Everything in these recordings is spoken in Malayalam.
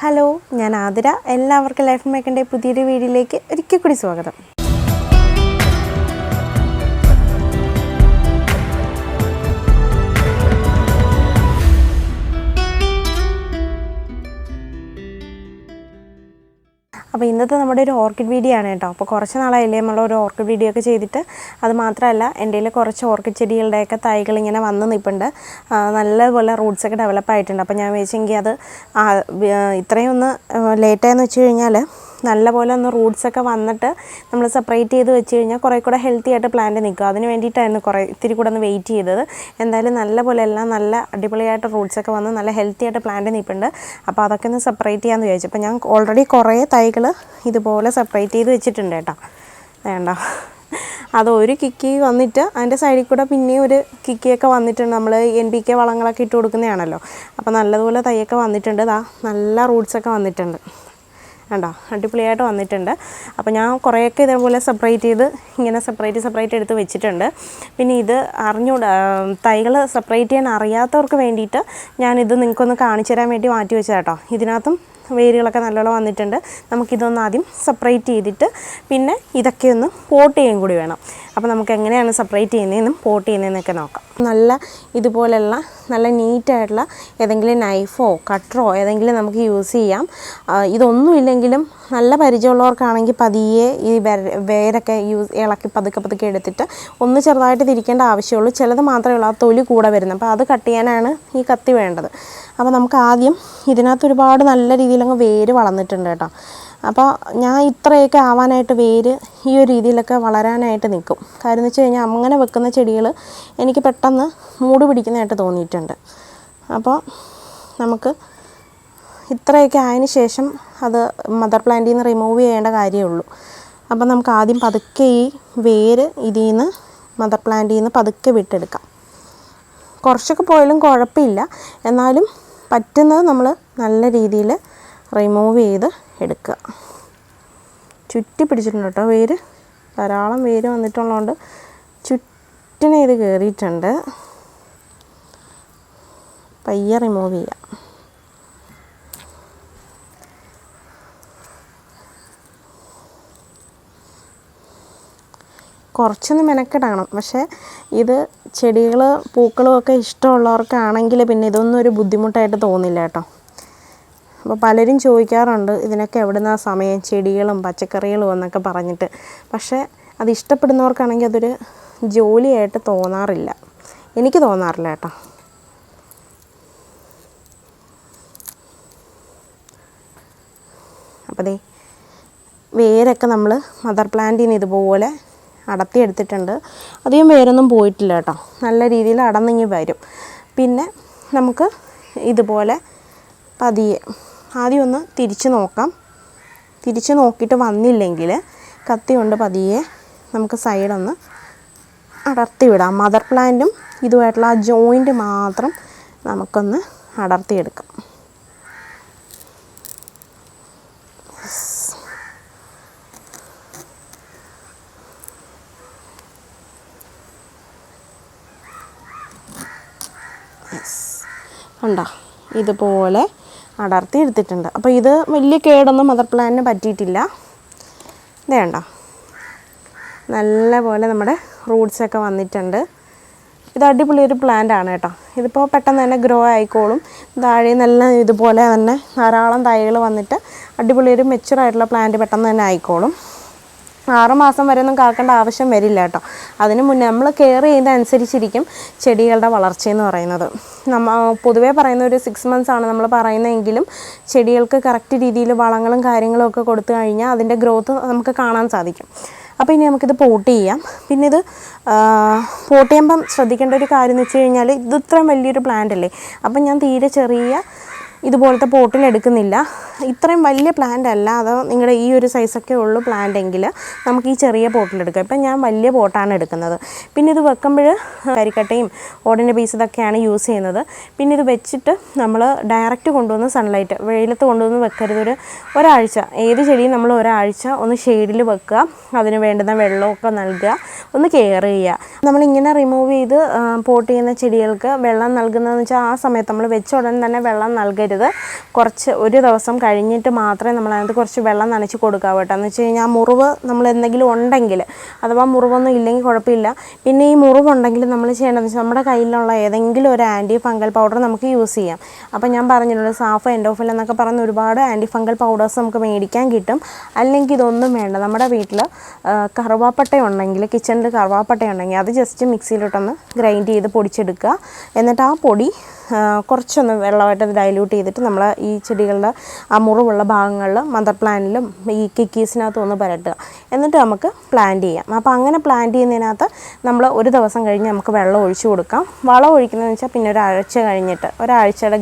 ഹലോ, ഞാൻ ആതിര. എല്ലാവർക്കും ലൈഫ് മേക്കിൻ്റെ പുതിയൊരു വീഡിയോയിലേക്ക് ഒരിക്കൽ കൂടി സ്വാഗതം. അപ്പോൾ ഇന്നത്തെ നമ്മുടെ ഒരു ഓർക്കിഡ് വീഡിയോ ആണ് കേട്ടോ. അപ്പോൾ കുറച്ച് നാളായില്ലേ നമ്മളൊരു ഓർക്കിഡ് വീഡിയോ ഒക്കെ ചെയ്തിട്ട്. അത് മാത്രമല്ല എൻ്റെ കയ്യിൽ കുറച്ച് ഓർക്കിഡ് ചെടികളുടെയൊക്കെ തൈകൾ ഇങ്ങനെ വന്ന് നിൽപ്പുണ്ട്. നല്ലപോലെ റൂട്ട്സൊക്കെ ഡെവലപ്പ് ആയിട്ടുണ്ട്. അപ്പോൾ ഞാൻ വിചാരിച്ചെങ്കിൽ അത് ഇത്രയും ഒന്ന് ലേറ്റായെന്ന് വെച്ച് കഴിഞ്ഞാൽ നല്ലപോലെ ഒന്ന് റൂട്ട്സൊക്കെ വന്നിട്ട് നമ്മൾ സെപ്പറേറ്റ് ചെയ്ത് വെച്ച് കഴിഞ്ഞാൽ കുറേ കൂടെ ഹെൽത്തി ആയിട്ട് പ്ലാന്റ് നിൽക്കും. അതിന് വേണ്ടിയിട്ടായിരുന്നു ഇത്തിരി കൂടെ ഒന്ന് വെയിറ്റ് ചെയ്തത്. എന്തായാലും നല്ലപോലെ എല്ലാം നല്ല അടിപൊളിയായിട്ട് റൂട്ട്സൊക്കെ വന്ന് നല്ല ഹെൽത്തി ആയിട്ട് പ്ലാന്റ് നിൽപ്പുണ്ട്. അപ്പോൾ അതൊക്കെ ഒന്ന് സെപ്പറേറ്റ് ചെയ്യാമെന്ന് വിചാരിച്ചു. അപ്പോൾ ഞാൻ ഓൾറെഡി കുറേ തൈകൾ ഇതുപോലെ സെപ്പറേറ്റ് ചെയ്ത് വെച്ചിട്ടുണ്ട് കേട്ടോ. വേണ്ട, അത് ഒരു കിക്കി വന്നിട്ട് അതിൻ്റെ സൈഡിൽ കൂടെ പിന്നെയും ഒരു കിക്കിയൊക്കെ വന്നിട്ടുണ്ട്. നമ്മൾ NPK വളങ്ങളൊക്കെ ഇട്ട് കൊടുക്കുന്നതാണല്ലോ. അപ്പോൾ നല്ലതുപോലെ തൈയൊക്കെ വന്നിട്ടുണ്ട്. നല്ല റൂട്ട്സൊക്കെ വന്നിട്ടുണ്ട്. വേണ്ട, അടിപൊളിയായിട്ട് വന്നിട്ടുണ്ട്. അപ്പോൾ ഞാൻ കുറേയൊക്കെ ഇതേപോലെ സെപ്പറേറ്റ് ചെയ്ത് ഇങ്ങനെ സെപ്പറേറ്റ് എടുത്ത് വെച്ചിട്ടുണ്ട്. പിന്നെ ഇത് തൈകൾ സെപ്പറേറ്റ് ചെയ്യാൻ അറിയാത്തവർക്ക് വേണ്ടിയിട്ട് ഞാനിത് നിങ്ങൾക്കൊന്ന് കാണിച്ചു തരാൻ വേണ്ടി മാറ്റി വെച്ചത് കേട്ടോ. ഇതിനകത്തും വേരുകളൊക്കെ നല്ലോണം വന്നിട്ടുണ്ട്. നമുക്കിതൊന്ന് ആദ്യം സെപ്പറേറ്റ് ചെയ്തിട്ട് പിന്നെ ഇതൊക്കെ ഒന്ന് പോട്ട് ചെയ്യാൻ കൂടി വേണം. അപ്പോൾ നമുക്ക് എങ്ങനെയാണ് സെപ്പറേറ്റ് ചെയ്യുന്നതെന്നും പോട്ട് ചെയ്യുന്നതെന്നൊക്കെ നോക്കാം. നല്ല ഇതുപോലെയുള്ള നല്ല നീറ്റായിട്ടുള്ള ഏതെങ്കിലും നൈഫോ കട്ടറോ ഏതെങ്കിലും നമുക്ക് യൂസ് ചെയ്യാം. ഇതൊന്നുമില്ലെങ്കിലും നല്ല പരിചയമുള്ളവർക്കാണെങ്കിൽ പതിയെ ഈ വേരൊക്കെ ഇളക്കി പതുക്കെ എടുത്തിട്ട് ഒന്ന് ചെറുതായിട്ട് തിരിക്കേണ്ട ആവശ്യമുള്ളൂ. ചിലത് മാത്രമേ ഉള്ളൂ ആ തൊലി കൂടെ വരുന്നത്. അപ്പോൾ അത് കട്ട് ചെയ്യാനാണ് ഈ കത്തി വേണ്ടത്. അപ്പോൾ നമുക്ക് ആദ്യം ഇതിനകത്ത് ഒരുപാട് നല്ല രീതിയിലങ്ങ് വേര് വളർന്നിട്ടുണ്ട് കേട്ടോ. അപ്പോൾ ഞാൻ ഇത്രയൊക്കെ ആവാനായിട്ട് വേര് ഈ ഒരു രീതിയിലൊക്കെ വളരാനായിട്ട് നിൽക്കും. കാര്യം എന്ന് വെച്ച് കഴിഞ്ഞാൽ അങ്ങനെ വെക്കുന്ന ചെടികൾ എനിക്ക് പെട്ടെന്ന് മൂട് പിടിക്കുന്നതായിട്ട് തോന്നിയിട്ടുണ്ട്. അപ്പോൾ നമുക്ക് ഇത്രയൊക്കെ ആയതിന് ശേഷം അത് മദർ പ്ലാന്റിൽ നിന്ന് റിമൂവ് ചെയ്യേണ്ട കാര്യമുള്ളൂ. അപ്പോൾ നമുക്ക് ആദ്യം പതുക്കെ ഈ വേര് ഇതിൽ നിന്ന് മദർ പ്ലാന്റിൽ നിന്ന് പതുക്കെ വിട്ടെടുക്കാം. കുറച്ചൊക്കെ പോയാലും കുഴപ്പമില്ല. എന്നാലും പറ്റുന്നത് നമ്മൾ നല്ല രീതിയിൽ റിമൂവ് ചെയ്ത് എടുക്കുക. ചുറ്റി പിടിച്ചിട്ടുണ്ട് കേട്ടോ വേര്. ധാരാളം വേര് വന്നിട്ടുള്ളതുകൊണ്ട് ചുറ്റിനെ ഇത് കയറിയിട്ടുണ്ട്. പയ്യെ റിമൂവ് ചെയ്യാം. കുറച്ചൊന്ന് മെനക്കെടണം. പക്ഷേ ഇത് ചെടികൾ പൂക്കളും ഒക്കെ ഇഷ്ടമുള്ളവർക്കാണെങ്കിൽ പിന്നെ ഇതൊന്നും ഒരു ബുദ്ധിമുട്ടായിട്ട് തോന്നില്ല കേട്ടോ. അപ്പോൾ പലരും ചോദിക്കാറുണ്ട് ഇതിനൊക്കെ എവിടുന്നാ സമയം, ചെടികളും പച്ചക്കറികളും എന്നൊക്കെ പറഞ്ഞിട്ട്. പക്ഷേ അത് ഇഷ്ടപ്പെടുന്നവർക്കാണെങ്കിൽ അതൊരു ജോലിയായിട്ട് തോന്നാറില്ല. എനിക്ക് തോന്നാറില്ല കേട്ടോ. അപ്പോൾ ദേ വേരൊക്കെ നമ്മൾ മദർ പ്ലാന്റിൽ നിന്ന് ഇതുപോലെ അടർത്തിയെടുത്തിട്ടുണ്ട്. അധികം വേരൊന്നും പോയിട്ടില്ല കേട്ടോ. നല്ല രീതിയിൽ അടന്നിങ്ങി വരും. പിന്നെ നമുക്ക് ഇതുപോലെ പതിയെ ആദ്യം ഒന്ന് തിരിച്ച് നോക്കാം. തിരിച്ച് നോക്കിയിട്ട് വന്നില്ലെങ്കിൽ കത്തി കൊണ്ട് പതിയെ നമുക്ക് സൈഡൊന്ന് അടർത്തി വിടാം. മദർ പ്ലാന്റും ഇതുമായിട്ടുള്ള ആ ജോയിൻറ്റ് മാത്രം നമുക്കൊന്ന് അടർത്തിയെടുക്കാം. കണ്ടോ, ഇതുപോലെ അടർത്തി എടുത്തിട്ടുണ്ട്. അപ്പോൾ ഇത് വലിയ കേടൊന്നും മദർ പ്ലാന്റിന് പറ്റിയിട്ടില്ല. ഇത് കണ്ടോ, നല്ലപോലെ നമ്മുടെ റൂട്ട്സൊക്കെ വന്നിട്ടുണ്ട്. ഇത് അടിപൊളി ഒരു പ്ലാന്റ് ആണ് കേട്ടോ. ഇതിപ്പോൾ പെട്ടെന്ന് തന്നെ ഗ്രോ ആയിക്കോളും. താഴെ നല്ല ഇതുപോലെ തന്നെ ധാരാളം തൈകൾ വന്നിട്ട് അടിപൊളി ഒരു മെച്ചുറായിട്ടുള്ള പ്ലാന്റ് പെട്ടെന്ന് തന്നെ ആയിക്കോളും. 6 മാസം വരെ ഒന്നും കാക്കേണ്ട ആവശ്യം വരില്ല കേട്ടോ. അതിന് മുന്നേ നമ്മൾ കെയർ ചെയ്യുന്നതനുസരിച്ചിരിക്കും ചെടികളുടെ വളർച്ചയെന്ന് പറയുന്നത്. പൊതുവേ പറയുന്ന ഒരു 6 months ആണ് നമ്മൾ പറയുന്നതെങ്കിലും ചെടികൾക്ക് കറക്റ്റ് രീതിയിൽ വളങ്ങളും കാര്യങ്ങളും ഒക്കെ കൊടുത്തു കഴിഞ്ഞാൽ അതിൻ്റെ ഗ്രോത്ത് നമുക്ക് കാണാൻ സാധിക്കും. അപ്പോൾ ഇനി നമുക്കിത് പോട്ട് ചെയ്യാം. പിന്നെ ഇത് പോട്ട് ചെയ്യുമ്പം ശ്രദ്ധിക്കേണ്ട ഒരു കാര്യം എന്ന് വെച്ച് കഴിഞ്ഞാൽ ഇത് ഇത്രയും വലിയൊരു പ്ലാന്റ് അല്ലേ. അപ്പം ഞാൻ തീരെ ചെറിയ ഇതുപോലത്തെ പോട്ടിൽ എടുക്കുന്നില്ല. ഇത്രയും വലിയ പ്ലാന്റ് അല്ല. അത് നിങ്ങളുടെ ഈ ഒരു സൈസൊക്കെ ഉള്ളൂ പ്ലാന്റ് എങ്കിൽ നമുക്ക് ഈ ചെറിയ പോട്ടിലെടുക്കാം. ഇപ്പം ഞാൻ വലിയ പോട്ടാണ് എടുക്കുന്നത്. പിന്നെ ഇത് വെക്കുമ്പോൾ കരിക്കട്ടയും ഓടിൻ്റെ പീസ് ഇതൊക്കെയാണ് യൂസ് ചെയ്യുന്നത്. പിന്നെ ഇത് വെച്ചിട്ട് നമ്മൾ ഡയറക്റ്റ് കൊണ്ടുവന്ന് സൺലൈറ്റ് വെയിലത്ത് കൊണ്ടുവന്ന് വെക്കരുത്. ഒരാഴ്ച ഏത് ചെടിയും നമ്മൾ ഒരാഴ്ച ഒന്ന് ഷെയ്ഡിൽ വെക്കുക. അതിന് വേണ്ടുന്ന വെള്ളമൊക്കെ നൽകുക, ഒന്ന് കെയർ ചെയ്യുക. നമ്മളിങ്ങനെ റിമൂവ് ചെയ്ത് പോട്ട് ചെയ്യുന്ന ചെടികൾക്ക് വെള്ളം നൽകുന്നതെന്ന് വെച്ചാൽ ആ സമയത്ത് നമ്മൾ വെച്ച ഉടൻ തന്നെ വെള്ളം നൽകരുത്. ചെയ്യരുത്. കുറച്ച് ഒരു ദിവസം കഴിഞ്ഞിട്ട് മാത്രമേ നമ്മളതിനകത്ത് കുറച്ച് വെള്ളം നനച്ച് കൊടുക്കാവൂ കേട്ടോ. എന്ന് വെച്ച് കഴിഞ്ഞാൽ ആ മുറിവ് നമ്മൾ എന്തെങ്കിലും ഉണ്ടെങ്കിൽ, അഥവാ മുറിവൊന്നും ഇല്ലെങ്കിൽ കുഴപ്പമില്ല. പിന്നെ ഈ മുറിവുണ്ടെങ്കിൽ നമ്മൾ ചെയ്യേണ്ടതെന്ന് വെച്ചാൽ നമ്മുടെ കയ്യിലുള്ള ഏതെങ്കിലും ഒരു ആൻറ്റി ഫംഗൽ പൗഡർ നമുക്ക് യൂസ് ചെയ്യാം. അപ്പോൾ ഞാൻ പറഞ്ഞിട്ടുണ്ട് സാഫ്, എൻഡോഫിൽ എന്നൊക്കെ പറഞ്ഞ് ഒരുപാട് ആൻറ്റി ഫംഗൽ പൗഡേഴ്സ് നമുക്ക് മേടിക്കാൻ കിട്ടും. അല്ലെങ്കിൽ ഇതൊന്നും വേണ്ട, നമ്മുടെ വീട്ടിൽ കറുവാപ്പട്ട ഉണ്ടെങ്കിൽ, കിച്ചണിൽ കറുവാപ്പട്ട ഉണ്ടെങ്കിൽ അത് ജസ്റ്റ് മിക്സിയിലിട്ടൊന്ന് ഗ്രൈൻഡ് ചെയ്ത് പൊടിച്ചെടുക്കുക. എന്നിട്ട് ആ പൊടി കുറച്ചൊന്ന് വെള്ളമായിട്ട് ഡൈല്യൂട്ട് ചെയ്തിട്ട് നമ്മൾ ഈ ചെടികളുടെ ആ മുറിവുള്ള ഭാഗങ്ങളിൽ മദർ പ്ലാന്റിലും ഈ കിക്കീസിനകത്തും ഒന്ന് പുരട്ടുക. എന്നിട്ട് നമുക്ക് പ്ലാന്റ് ചെയ്യാം. അപ്പോൾ അങ്ങനെ പ്ലാന്റ് ചെയ്യുന്നതിനകത്ത് നമ്മൾ ഒരു ദിവസം കഴിഞ്ഞ് നമുക്ക് വെള്ളം ഒഴിച്ചു കൊടുക്കാം. വളം ഒഴിക്കുന്നതെന്ന് വെച്ചാൽ പിന്നെ ഒരാഴ്ച കഴിഞ്ഞിട്ട്, ഒരാഴ്ചയുടെ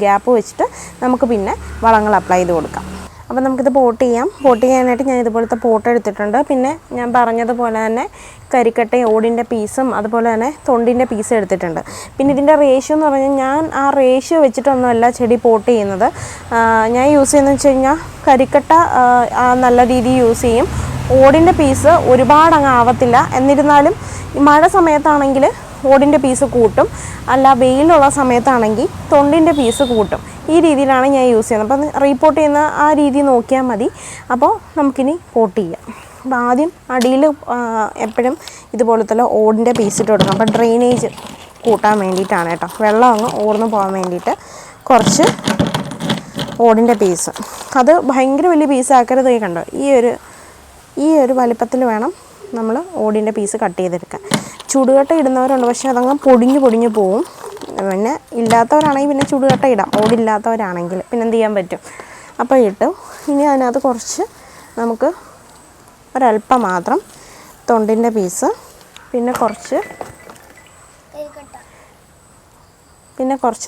ഗ്യാപ്പ് വെച്ചിട്ട് നമുക്ക് പിന്നെ വളങ്ങൾ അപ്ലൈ ചെയ്ത് കൊടുക്കാം. അപ്പോൾ നമുക്കിത് പോട്ട് ചെയ്യാം. പോട്ട് ചെയ്യാനായിട്ട് ഞാൻ ഇതുപോലത്തെ പോട്ട് എടുത്തിട്ടുണ്ട്. പിന്നെ ഞാൻ പറഞ്ഞതുപോലെ തന്നെ കരിക്കട്ടയും ഓടിൻ്റെ പീസും അതുപോലെ തന്നെ തൊണ്ടിൻ്റെ പീസും എടുത്തിട്ടുണ്ട്. പിന്നെ ഇതിൻ്റെ റേഷ്യോ എന്ന് പറഞ്ഞാൽ ഞാൻ ആ റേഷ്യോ വെച്ചിട്ടൊന്നുമല്ല ചെടി പോട്ട് ചെയ്യുന്നത്. ഞാൻ യൂസ് ചെയ്യുന്നത് വെച്ച് കഴിഞ്ഞാൽ കരിക്കട്ട നല്ല രീതിയിൽ യൂസ് ചെയ്യും. ഓടിൻ്റെ പീസ് ഒരുപാട് അങ്ങ് ആവത്തില്ല. എന്നിരുന്നാലും മഴ സമയത്താണെങ്കിൽ ഓടിൻ്റെ പീസ് കൂട്ടും, അല്ല വെയിലുള്ള സമയത്താണെങ്കിൽ തൊണ്ടിൻ്റെ പീസ് കൂട്ടും. ഈ രീതിയിലാണ് ഞാൻ യൂസ് ചെയ്യുന്നത്. അപ്പം റീപോട്ട് ചെയ്യുന്ന ആ രീതി നോക്കിയാൽ മതി. അപ്പോൾ നമുക്കിനി പോട്ട് ചെയ്യാം. അപ്പോൾ ആദ്യം അടിയിൽ എപ്പോഴും ഇതുപോലത്തെ ഓടിൻ്റെ പീസ് ഇട്ട് കൊടുക്കാം. അപ്പോൾ ഡ്രെയിനേജ് കൂട്ടാൻ വേണ്ടിയിട്ടാണ് കേട്ടോ, വെള്ളം അങ്ങ് ഓർന്ന് പോകാൻ വേണ്ടിയിട്ട് കുറച്ച് ഓടിൻ്റെ പീസ്. അത് ഭയങ്കര വലിയ പീസാക്കരുത്. കണ്ടോ, ഈ ഒരു വലിപ്പത്തിൽ വേണം നമ്മൾ ഓടിൻ്റെ പീസ് കട്ട് ചെയ്തെടുക്കാൻ. ചുടുകട്ട ഇടുന്നവരുണ്ട്, പക്ഷേ അതങ്ങ് പൊടിഞ്ഞു പോവും. പിന്നെ ഇല്ലാത്തവരാണെങ്കിൽ പിന്നെ ചുടുകട്ട ഇടാം, ഓടില്ലാത്തവരാണെങ്കിൽ പിന്നെ എന്ത് ചെയ്യാൻ പറ്റും. അപ്പോൾ ഇട്ടു. ഇനി അതിനകത്ത് കുറച്ച് നമുക്ക് ഒരല്പം മാത്രം തൊണ്ടിൻ്റെ പീസ്, പിന്നെ കുറച്ച്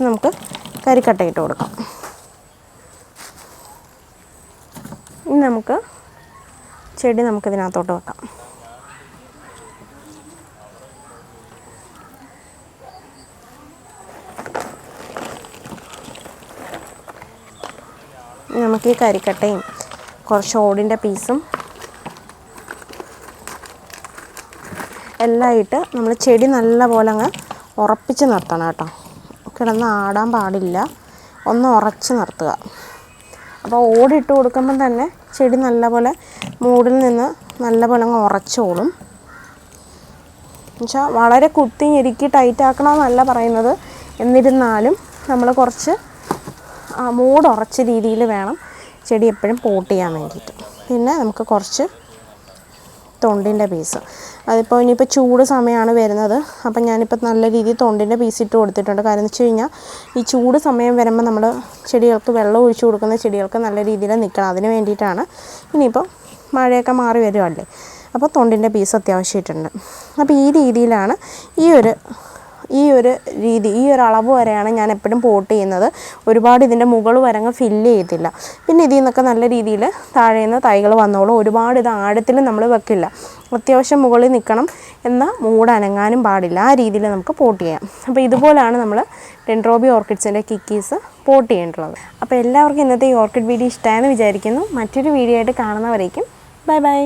നമുക്ക് കരിക്കട്ട ഇട്ട് കൊടുക്കാം. ഇനി നമുക്ക് ചെടി നമുക്കിതിനകത്തോട്ട് വെക്കാം. നമുക്ക് ഈ കരിക്കട്ടയും കുറച്ച് ഓടിൻ്റെ പീസും എല്ലാം ഇട്ട് നമ്മൾ ചെടി നല്ലപോലെ അങ്ങ് ഉറപ്പിച്ച് നിർത്തണം കേട്ടോ. കിടന്ന് ആടാൻ പാടില്ല, ഒന്ന് ഉറച്ച് നിർത്തുക. അപ്പോൾ ഓടിട്ട് കൊടുക്കുമ്പം തന്നെ ചെടി നല്ലപോലെ മൂടിൽ നിന്ന് നല്ലപോലെ അങ്ങ് ഉറച്ചോളും. എന്നുവെച്ചാൽ വളരെ കുത്തി ഞെരുക്കി ടൈറ്റ് ആക്കണമെന്നല്ല പറയുന്നത്. എന്നിരുന്നാലും നമ്മൾ കുറച്ച് മൂട് ഉറച്ച രീതിയിൽ വേണം ചെടി എപ്പോഴും പോട്ട് ചെയ്യാൻ വേണ്ടിയിട്ട്. പിന്നെ നമുക്ക് കുറച്ച് തൊണ്ടിൻ്റെ പീസ്, അതിപ്പോൾ ഇനിയിപ്പോൾ ചൂട് സമയമാണ് വരുന്നത്. അപ്പം ഞാനിപ്പോൾ നല്ല രീതിയിൽ തൊണ്ടിൻ്റെ പീസ് ഇട്ട് കൊടുത്തിട്ടുണ്ട്. കാരണം എന്ന് വെച്ച് കഴിഞ്ഞാൽ ഈ ചൂട് സമയം വരുമ്പോൾ നമ്മൾ ചെടികൾക്ക് വെള്ളം ഒഴിച്ചു കൊടുക്കുന്ന ചെടികൾക്ക് നല്ല രീതിയിൽ നിൽക്കണം. അതിന് വേണ്ടിയിട്ടാണ്. ഇനിയിപ്പോൾ മഴയൊക്കെ മാറി വരുമല്ലേ, അപ്പോൾ തൊണ്ടിൻ്റെ പീസ് അത്യാവശ്യം ഇട്ടുണ്ട്. അപ്പോൾ ഈ രീതിയിലാണ് ഈ ഒരു അളവ് വരെയാണ് ഞാൻ എപ്പോഴും പോട്ട് ചെയ്യുന്നത്. ഒരുപാട് ഇതിൻ്റെ മുകൾ വരങ്ങ് ഫില്ല് ചെയ്യത്തില്ല. പിന്നെ ഇതിൽ നിന്നൊക്കെ നല്ല രീതിയിൽ താഴെ നിന്ന് തൈകൾ വന്നോളും. ഒരുപാട് ഇത് ആഴത്തിൽ നമ്മൾ വെക്കില്ല. അത്യാവശ്യം മുകളിൽ നിൽക്കണം, എന്നാൽ മൂട് അനങ്ങാനും പാടില്ല. ആ രീതിയിൽ നമുക്ക് പോട്ട് ചെയ്യാം. അപ്പോൾ ഇതുപോലെയാണ് നമ്മൾ ഡെൻഡ്രോബിയം ഓർക്കിഡ്സിൻ്റെ കിക്കീസ് പോട്ട് ചെയ്യേണ്ടത്. അപ്പോൾ എല്ലാവർക്കും ഇന്നത്തെ ഈ ഓർക്കിഡ് വീഡിയോ ഇഷ്ടമായെന്ന് വിചാരിക്കുന്നു. മറ്റൊരു വീഡിയോ ആയിട്ട് കാണുന്നവരേക്കും ബൈ ബൈ.